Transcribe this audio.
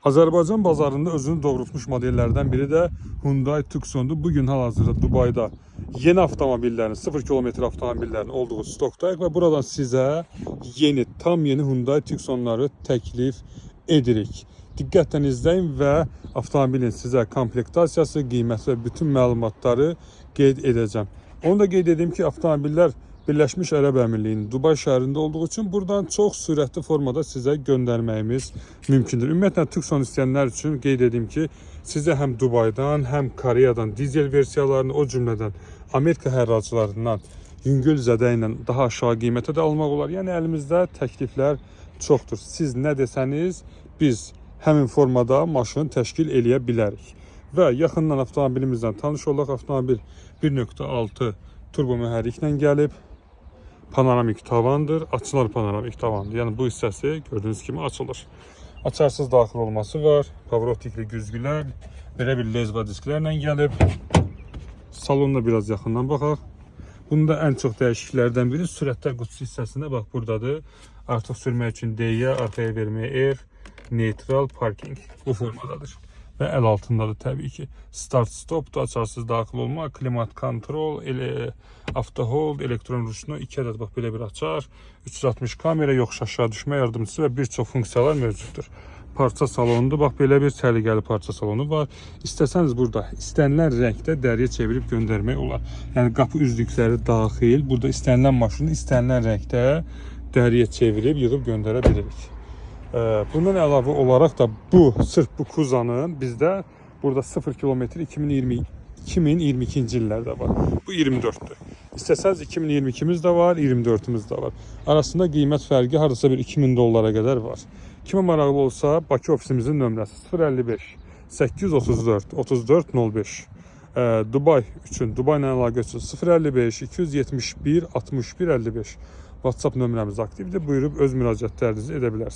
Azərbaycan bazarında özünü doğrultmuş modellərdən biri də Hyundai Tucson'dur. Bugün hal-hazırda Dubayda yeni avtomobillərin, 0 kilometr avtomobillərin olduğu stokdayıq və buradan sizə tam yeni Hyundai Tucson'ları təklif edirik. Diqqətlə izləyin və avtomobilin sizə komplektasiyası, qiymət və bütün məlumatları qeyd edəcəm. Onu da qeyd edeyim ki, avtomobillər Birləşmiş Ərəb Əmirliğinin Dubay şəhərində olduğu üçün buradan çox sürətli formada sizə göndərməyimiz mümkündür. Ümumiyyətlə Tucson istəyənlər üçün qeyd edeyim ki, sizə həm Dubaydan, həm Koreyadan dizel versiyalarını, o cümlədən Amerika hərracılarından yüngül zədə ilə daha aşağı qiymətə də almaq olar. Yəni əlimizdə təkliflər çoxdur. Siz nə desəniz, biz həmin formada maşın təşkil eləyə bilərik. Və yaxından avtomobilimizdən tanış olaq. Avtomobil 1.6 turbo mühərriklə gəlib. Panoramik tavandır, açılar panoramik tavandır. Yəni bu hissəsi gördüyünüz kimi açılır. Açarsız daxil olması var, pavrotikli güzgülər, belə bir lezva disklərlə gəlib. Salonda biraz yaxından baxaq. Bunda ən çox dəyişikliklərdən biri sürətlər qutusu hissəsində bax buradadır. Artıq sürmək üçün D-yə, arxaya verməyə R, neutral, parking bu formadadır. Və əl altındadır təbii ki. Start stop da, açarsız daxil olma, klimat kontrol, avto hold, elektron ruşnu, 2 ədəd bax belə bir açar, 360 kamera, yoxuş aşağı düşmə yardımçısı və bir çox funksiyalar mövcuddur. Parça salonunda bax belə bir səliqəli parça salonu var. İstəsəniz burada istənilən rəngdə dəriyə çevirib göndərmək olar. Yəni qapı üzlükləri daxil, burada istənilən maşını istənilən rəngdə dəriyə çevirib yığıb göndərə bilirik. Bundan əlavə olaraq da sırf bu Kuzanın bizdə burada 0 kilometr 2022-ci illərdə var. Bu 24'dür. İstəsəniz 2022'miz də var, 24'ümüz də var. Arasında qiymət fərqi hardasa bir 2000 dollara qədər var. Kimə maraqlı olsa Bakı ofisimizin nömrəsi 055 834 3405. Dubay üçün, Dubay ilə əlaqə üçün 055 271 61 55. WhatsApp nömrəmiz aktivdir. Buyurub öz müraciətlərinizi edə bilərsiniz.